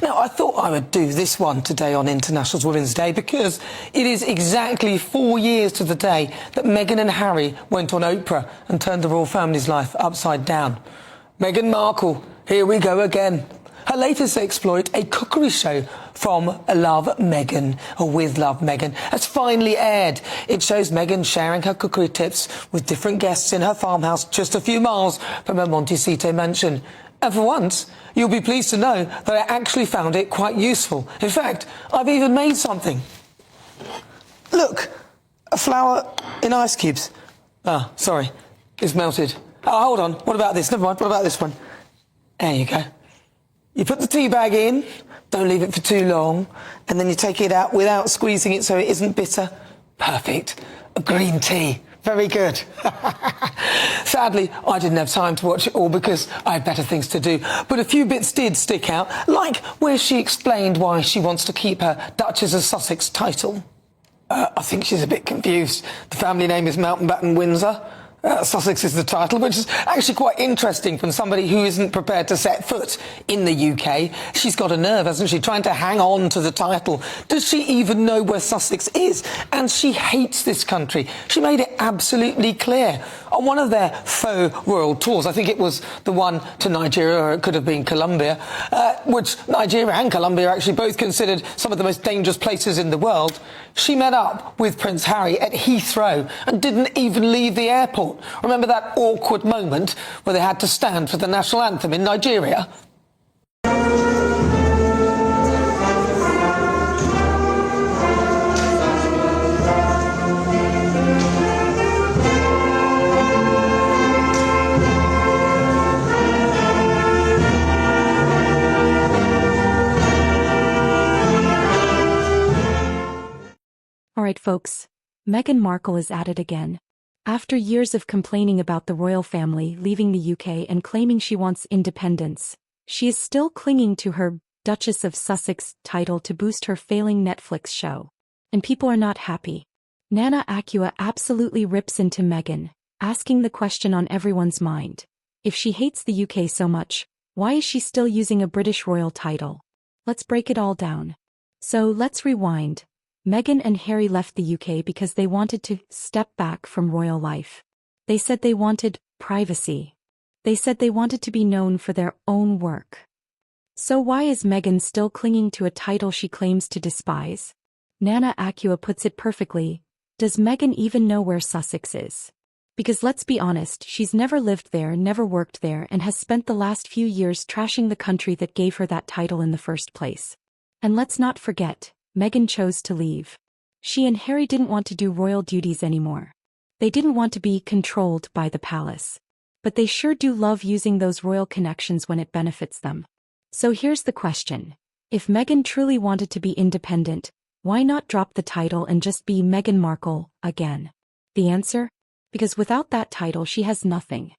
Now, I thought I would do this one today on International Women's Day because it is exactly 4 years to the day that Meghan and Harry went on Oprah and turned the royal family's life upside down. Meghan Markle, here we go again. Her latest exploit, a cookery show from Love Meghan, or with Love Meghan, has finally aired. It shows Meghan sharing her cookery tips with different guests in her farmhouse just a few miles from her Montecito mansion. And for once, you'll be pleased to know that I actually found it quite useful. In fact, I've even made something. Look, a flower in ice cubes. Ah, sorry, it's melted. Oh, hold on, what about this? Never mind, what about this one? There you go. You put the tea bag in, don't leave it for too long, and then you take it out without squeezing it so it isn't bitter. Perfect. A green tea. Very good. Sadly, I didn't have time to watch it all because I had better things to do. But a few bits did stick out, like where she explained why she wants to keep her Duchess of Sussex title. I think she's a bit confused. The family name is Mountbatten Windsor. Sussex is the title, which is actually quite interesting from somebody who isn't prepared to set foot in the UK. She's got a nerve, hasn't she, trying to hang on to the title. Does she even know where Sussex is? And she hates this country. She made it absolutely clear. On one of their faux royal tours, I think it was the one to Nigeria, or it could have been Colombia, which Nigeria and Colombia are actually both considered some of the most dangerous places in the world, she met up with Prince Harry at Heathrow and didn't even leave the airport. Remember that awkward moment where they had to stand for the national anthem in Nigeria? Alright folks, Meghan Markle is at it again. After years of complaining about the royal family leaving the UK and claiming she wants independence, she is still clinging to her Duchess of Sussex title to boost her failing Netflix show. And people are not happy. Nana Akua absolutely rips into Meghan, asking the question on everyone's mind. If she hates the UK so much, why is she still using a British royal title? Let's break it all down. So let's rewind. Meghan and Harry left the UK because they wanted to step back from royal life. They said they wanted privacy. They said they wanted to be known for their own work. So why is Meghan still clinging to a title she claims to despise? Nana Akua puts it perfectly. Does Meghan even know where Sussex is? Because let's be honest, she's never lived there, never worked there, and has spent the last few years trashing the country that gave her that title in the first place. And let's not forget, Meghan chose to leave. She and Harry didn't want to do royal duties anymore. They didn't want to be controlled by the palace. But they sure do love using those royal connections when it benefits them. So here's the question. If Meghan truly wanted to be independent, why not drop the title and just be Meghan Markle again? The answer? Because without that title she has nothing.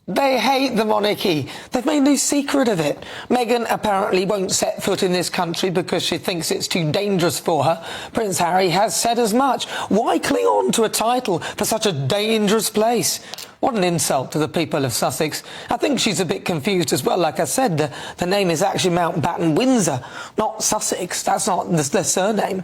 They hate the monarchy. They've made no secret of it. Meghan apparently won't set foot in this country because she thinks it's too dangerous for her. Prince Harry has said as much. Why cling on to a title for such a dangerous place? What an insult to the people of Sussex. I think she's a bit confused as well. Like I said, the name is actually Mountbatten Windsor, not Sussex. That's not their surname.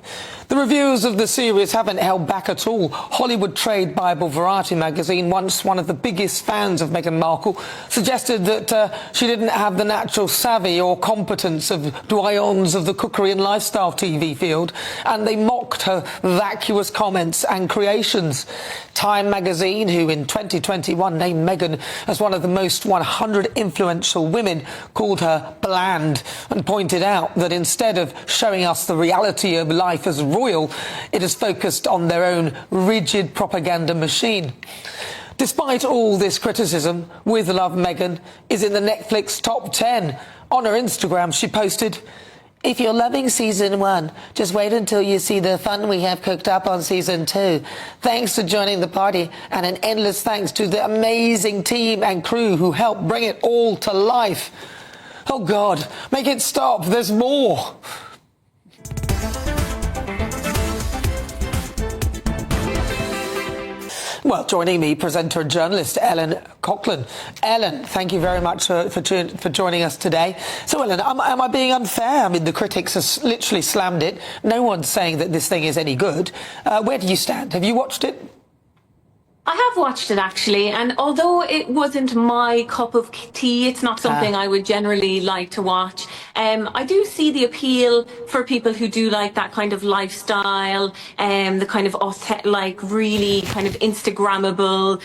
The reviewers of the series haven't held back at all. Hollywood trade Bible Variety magazine, once one of the biggest fans of Meghan Markle, suggested that she didn't have the natural savvy or competence of doyens of the cookery and lifestyle TV field, and they mocked her vacuous comments and creations. Time magazine, who in 2021 named Meghan as one of the most 100 influential women, called her bland and pointed out that instead of showing us the reality of life as royal, it is focused on their own rigid propaganda machine. Despite all this criticism, With Love Meghan is in the Netflix top 10. On her Instagram, she posted, "If you're loving season 1, just wait until you see the fun we have cooked up on season 2. Thanks for joining the party, and an endless thanks to the amazing team and crew who helped bring it all to life." Oh God, make it stop, there's more. Well, joining me, presenter and journalist Ellen Coughlin. Ellen, thank you very much for joining us today. So, Ellen, am I being unfair? I mean, the critics have literally slammed it. No one's saying that this thing is any good. Where do you stand? Have you watched it? I have watched it actually, and although it wasn't my cup of tea, it's not something I would generally like to watch. I do see the appeal for people who do like that kind of lifestyle, the kind of like really kind of Instagrammable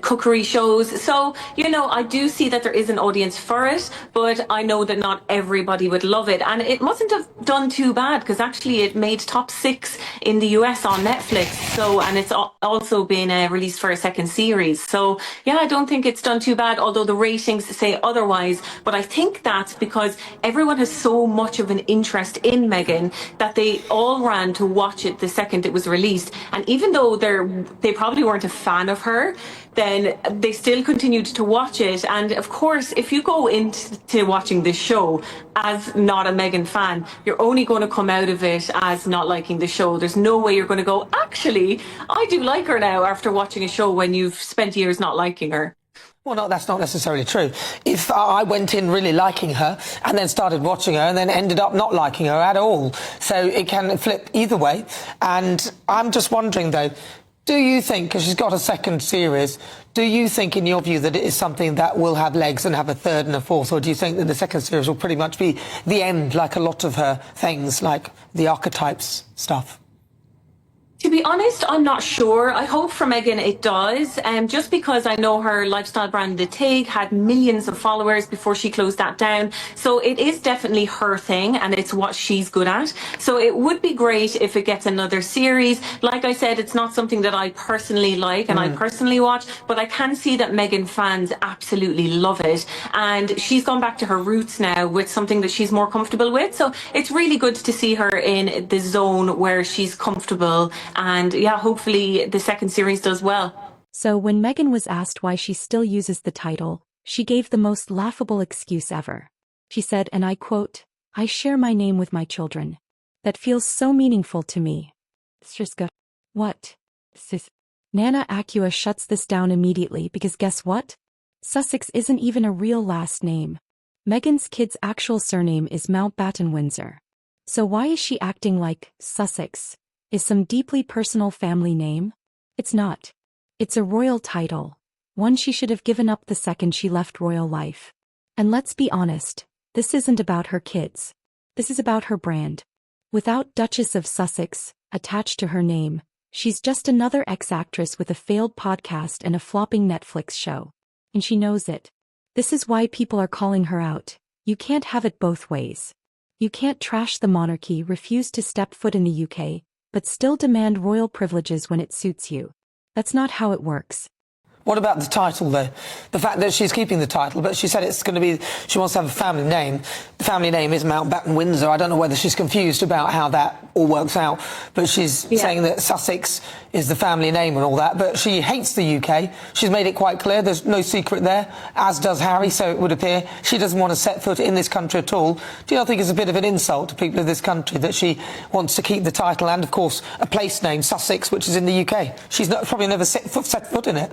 cookery shows. So, you know, I do see that there is an audience for it, but I know that not everybody would love it. And it mustn't have done too bad, because actually it made top 6 in the US on Netflix. So, and it's also been released for a second series. So yeah, I don't think it's done too bad, although the ratings say otherwise. But I think that's because everyone has so much of an interest in Meghan that they all ran to watch it the second it was released. And even though they probably weren't a fan of her, then they still continued to watch it. And of course, if you go into watching this show as not a Meghan fan, you're only going to come out of it as not liking the show. There's no way you're going to go, actually, I do like her now after watching a show when you've spent years not liking her. Well, no, that's not necessarily true. If I went in really liking her and then started watching her and then ended up not liking her at all. So it can flip either way. And I'm just wondering, though, do you think, because she's got a second series, do you think, in your view, that it is something that will have legs and have a third and a fourth, or do you think that the second series will pretty much be the end, like a lot of her things, like the archetypes stuff? To be honest, I'm not sure. I hope for Meghan it does, just because I know her lifestyle brand, The Tig, had millions of followers before she closed that down. So it is definitely her thing, and it's what she's good at. So it would be great if it gets another series. Like I said, it's not something that I personally like and I personally watch, but I can see that Meghan fans absolutely love it. And she's gone back to her roots now with something that she's more comfortable with. So it's really good to see her in the zone where she's comfortable. And yeah, hopefully the second series does well. So when Meghan was asked why she still uses the title, she gave the most laughable excuse ever. She said, and I quote, "I share my name with my children. That feels so meaningful to me." Shiska. What? Sis. Nana Akua shuts this down immediately because guess what? Sussex isn't even a real last name. Meghan's kid's actual surname is Mountbatten Windsor. So why is she acting like Sussex is some deeply personal family name? It's not. It's a royal title, one she should have given up the second she left royal life. And let's be honest, this isn't about her kids. This is about her brand. Without Duchess of Sussex attached to her name, she's just another ex-actress with a failed podcast and a flopping Netflix show. And she knows it. This is why people are calling her out. You can't have it both ways. You can't trash the monarchy, refuse to step foot in the UK, but still demand royal privileges when it suits you. That's not how it works. What about the title, though? The fact that she's keeping the title, but she said it's going to be, she wants to have a family name. The family name is Mountbatten Windsor. I don't know whether she's confused about how that all works out, but she's saying that Sussex is the family name and all that, but she hates the UK. She's made it quite clear. There's no secret there, as does Harry, so it would appear. She doesn't want to set foot in this country at all. Do you not think it's a bit of an insult to people of this country that she wants to keep the title and, of course, a place name, Sussex, which is in the UK? She's probably never set foot in it.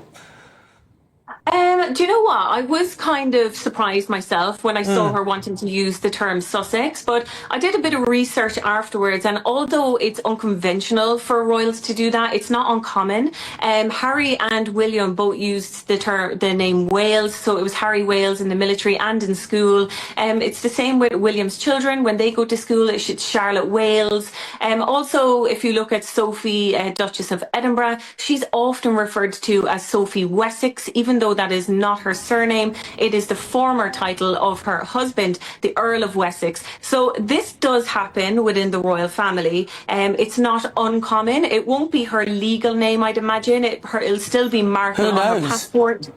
Do you know what? I was kind of surprised myself when I saw her wanting to use the term Sussex, but I did a bit of research afterwards, and although it's unconventional for royals to do that, it's not uncommon. Harry and William both used the name Wales, so it was Harry Wales in the military and in school. It's the same with William's children. When they go to school, it's Charlotte Wales. Also, if you look at Sophie, Duchess of Edinburgh, she's often referred to as Sophie Wessex, even though that is not her surname. It is the former title of her husband, the Earl of Wessex. So this does happen within the royal family. It's not uncommon. It won't be her legal name, I'd imagine. It'll still be Markle on her passport.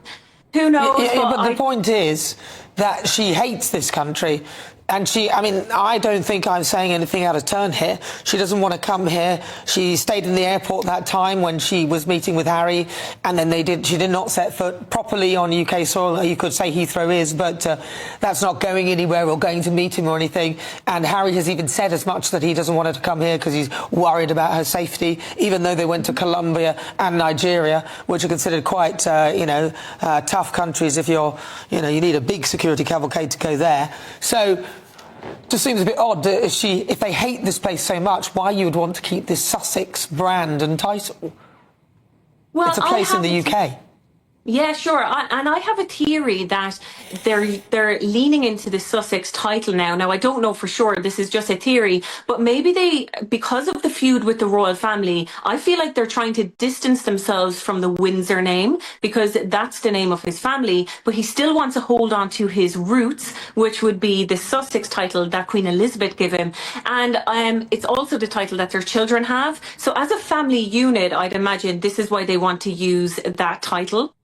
Who knows? But the point is that she hates this country. And I mean, I don't think I'm saying anything out of turn here. She doesn't want to come here. She stayed in the airport that time when she was meeting with Harry, and then she did not set foot properly on UK soil. You could say Heathrow is, but that's not going anywhere or going to meet him or anything. And Harry has even said as much that he doesn't want her to come here because he's worried about her safety, even though they went to Colombia and Nigeria, which are considered quite, tough countries if you need a big security cavalcade to go there. So just seems a bit odd that if they hate this place so much, why you would want to keep this Sussex brand and title. Well, it's a place in the UK. Yeah, sure. And I have a theory that they're leaning into the Sussex title now. Now, I don't know for sure. This is just a theory. But maybe because of the feud with the royal family, I feel like they're trying to distance themselves from the Windsor name because that's the name of his family. But he still wants to hold on to his roots, which would be the Sussex title that Queen Elizabeth gave him. And it's also the title that their children have. So as a family unit, I'd imagine this is why they want to use that title.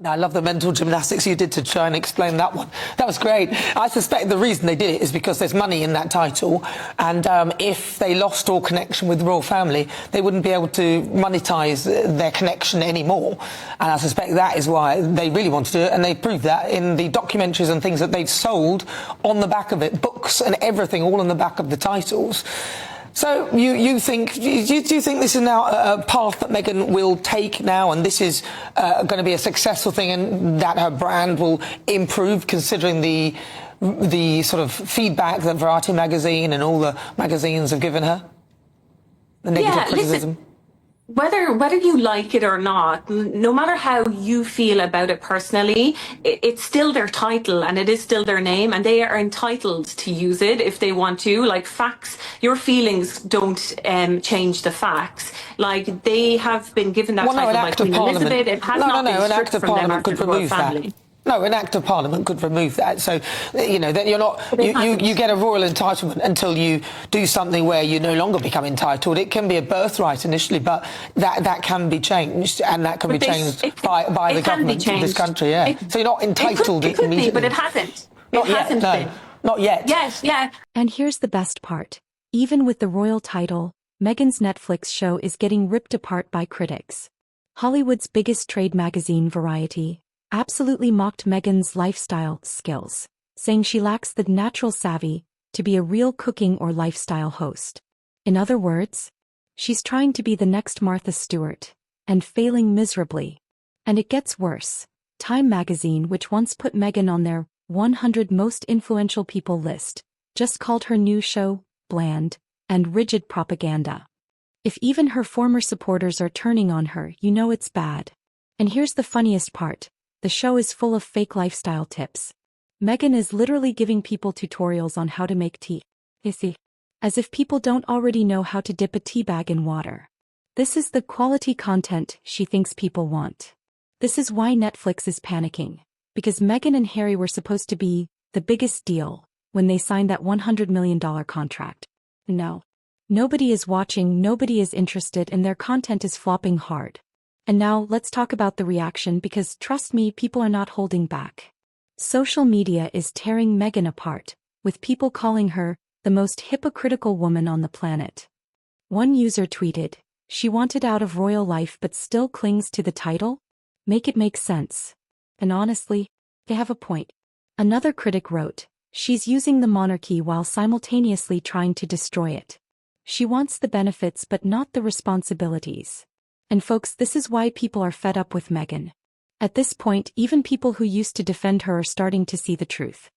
I love the mental gymnastics you did to try and explain that one. That was great. I suspect the reason they did it is because there's money in that title, and if they lost all connection with the royal family, they wouldn't be able to monetize their connection anymore. And I suspect that is why they really want to do it, and they proved that in the documentaries and things that they've sold on the back of it, books and everything, all on the back of the titles. So do you think this is now a path that Meghan will take now, and this is going to be a successful thing, and that her brand will improve, considering the sort of feedback that Variety magazine and all the magazines have given her, the negative criticism? Listen, whether you like it or not, no matter how you feel about it personally, it's still their title and it is still their name, and they are entitled to use it if they want to. Like, facts, your feelings don't change the facts. Like, they have been given that title by Queen Elizabeth. It has not been stripped from them after the royal family. No, an act of parliament could remove that. So, then you're not, you get a royal entitlement until you do something where you no longer become entitled. It can be a birthright initially, but that can be changed, and that can be changed by the government of this country, so you're not entitled it could be, but it hasn't. Not yet, no. Not yet. Yes, yeah. And here's the best part. Even with the royal title, Meghan's Netflix show is getting ripped apart by critics. Hollywood's biggest trade magazine, Variety, absolutely mocked Meghan's lifestyle skills, saying she lacks the natural savvy to be a real cooking or lifestyle host. In other words, she's trying to be the next Martha Stewart, and failing miserably. And it gets worse. Time magazine, which once put Meghan on their 100 most influential people list, just called her new show bland and rigid propaganda. If even her former supporters are turning on her, you know it's bad. And here's the funniest part. The show is full of fake lifestyle tips. Meghan is literally giving people tutorials on how to make tea. As if people don't already know how to dip a tea bag in water. This is the quality content she thinks people want. This is why Netflix is panicking. Because Meghan and Harry were supposed to be the biggest deal when they signed that $100 million contract. No. Nobody is watching, nobody is interested, and their content is flopping hard. And now, let's talk about the reaction, because trust me, people are not holding back. Social media is tearing Meghan apart, with people calling her the most hypocritical woman on the planet. One user tweeted, "She wanted out of royal life but still clings to the title? Make it make sense." And honestly, they have a point. Another critic wrote, "She's using the monarchy while simultaneously trying to destroy it. She wants the benefits but not the responsibilities." And folks, this is why people are fed up with Meghan. At this point, even people who used to defend her are starting to see the truth.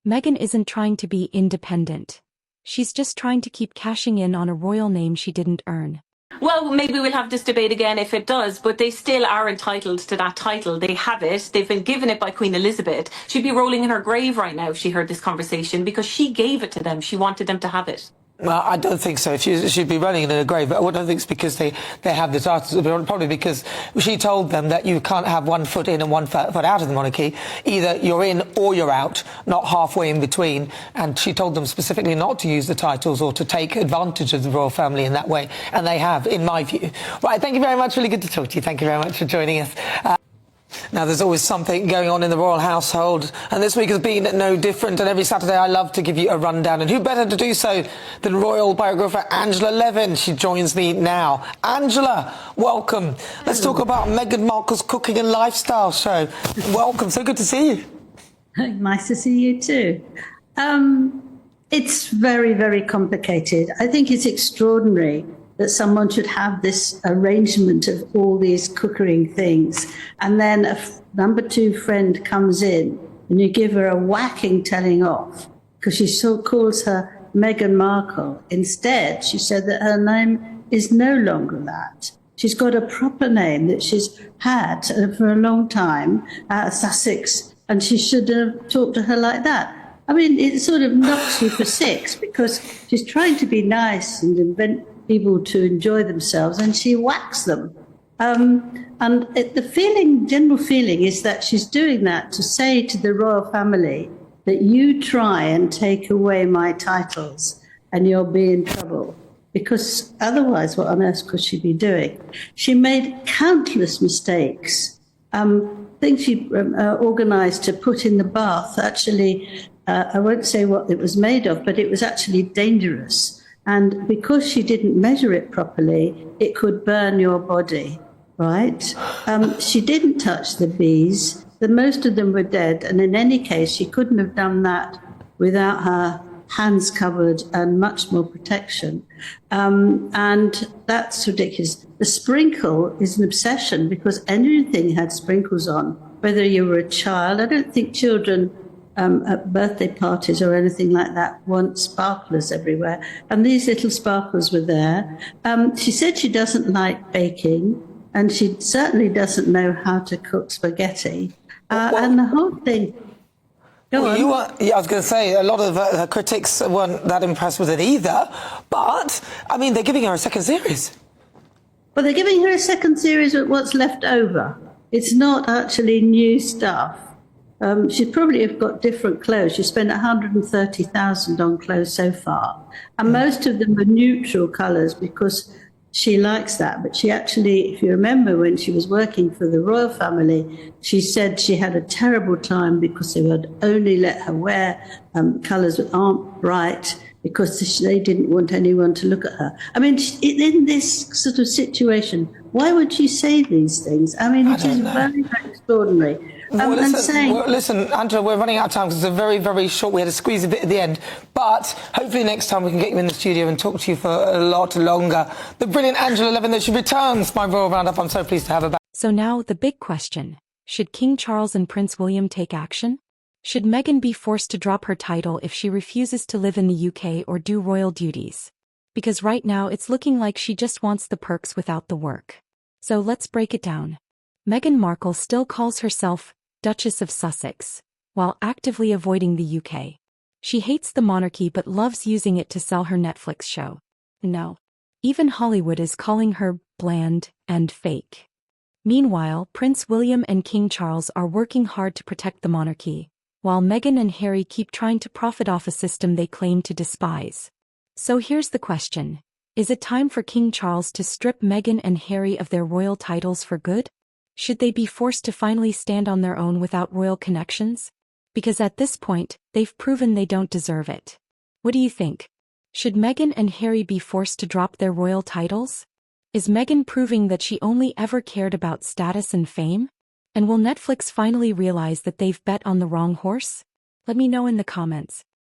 Meghan isn't trying to be independent. She's just trying to keep cashing in on a royal name she didn't earn. Well, maybe we'll have this debate again if it does, but they still are entitled to that title. They have it. They've been given it by Queen Elizabeth. She'd be rolling in her grave right now if she heard this conversation, because she gave it to them. She wanted them to have it. Well, I don't think so. She'd be running in a grave. But I don't think it's because they have the titles. Probably because she told them that you can't have one foot in and one foot out of the monarchy. Either you're in or you're out, not halfway in between. And she told them specifically not to use the titles or to take advantage of the royal family in that way. And they have, in my view. Right, thank you very much. Really good to talk to you. Thank you very much for joining us. Now, there's always something going on in the royal household, and this week has been no different, and every Saturday I love to give you a rundown, and who better to do so than royal biographer Angela Levin. She joins me now. Angela, welcome. Let's talk about Meghan Markle's cooking and lifestyle show. Welcome, so good to see you. Nice to see you too. It's very, very complicated. I think it's extraordinary that someone should have this arrangement of all these cookery things, and then a number two friend comes in and you give her a whacking telling off because she so calls her Meghan Markle. Instead, she said that her name is no longer that. She's got a proper name that she's had for a long time, Sussex, and she should have talked to her like that. I mean, it sort of knocks you for six because she's trying to be nice and invent people to enjoy themselves, and she whacks them. The general feeling is that she's doing that to say to the royal family that you try and take away my titles and you'll be in trouble, because otherwise what on earth could she be doing? She made countless mistakes. Things she organised to put in the bath, actually, I won't say what it was made of, but it was actually dangerous. And because she didn't measure it properly, it could burn your body, right? She didn't touch the bees. Most of them were dead. And in any case, she couldn't have done that without her hands covered and much more protection. And that's ridiculous. The sprinkle is an obsession because anything had sprinkles on, whether you were a child. I don't think children at birthday parties or anything like that want sparklers everywhere. And these little sparkles were there. She said she doesn't like baking, and she certainly doesn't know how to cook spaghetti. And the whole thing... I was going to say, a lot of her critics weren't that impressed with it either. But, I mean, they're giving her a second series. Well, they're giving her a second series with what's left over. It's not actually new stuff. She probably have got different clothes. She spent 130,000 on clothes so far. And most of them are neutral colours because she likes that. But she actually, if you remember when she was working for the royal family, she said she had a terrible time because they would only let her wear colours that aren't bright because they didn't want anyone to look at her. I mean, in this sort of situation, why would she say these things? I mean, it is very, very extraordinary. Listen, Angela, we're running out of time because it's a very, very short. We had to squeeze a bit at the end. But hopefully next time we can get you in the studio and talk to you for a lot longer. The brilliant Angela Levin, that she returns my Royal Roundup. I'm so pleased to have her back. So now the big question. Should King Charles and Prince William take action? Should Meghan be forced to drop her title if she refuses to live in the UK or do royal duties? Because right now it's looking like she just wants the perks without the work. So let's break it down. Meghan Markle still calls herself Duchess of Sussex, while actively avoiding the UK. She hates the monarchy but loves using it to sell her Netflix show. No. Even Hollywood is calling her bland and fake. Meanwhile, Prince William and King Charles are working hard to protect the monarchy, while Meghan and Harry keep trying to profit off a system they claim to despise. So here's the question. Is it time for King Charles to strip Meghan and Harry of their royal titles for good? Should they be forced to finally stand on their own without royal connections? Because at this point, they've proven they don't deserve it. What do you think? Should Meghan and Harry be forced to drop their royal titles? Is Meghan proving that she only ever cared about status and fame? And will Netflix finally realize that they've bet on the wrong horse? Let me know in the comments.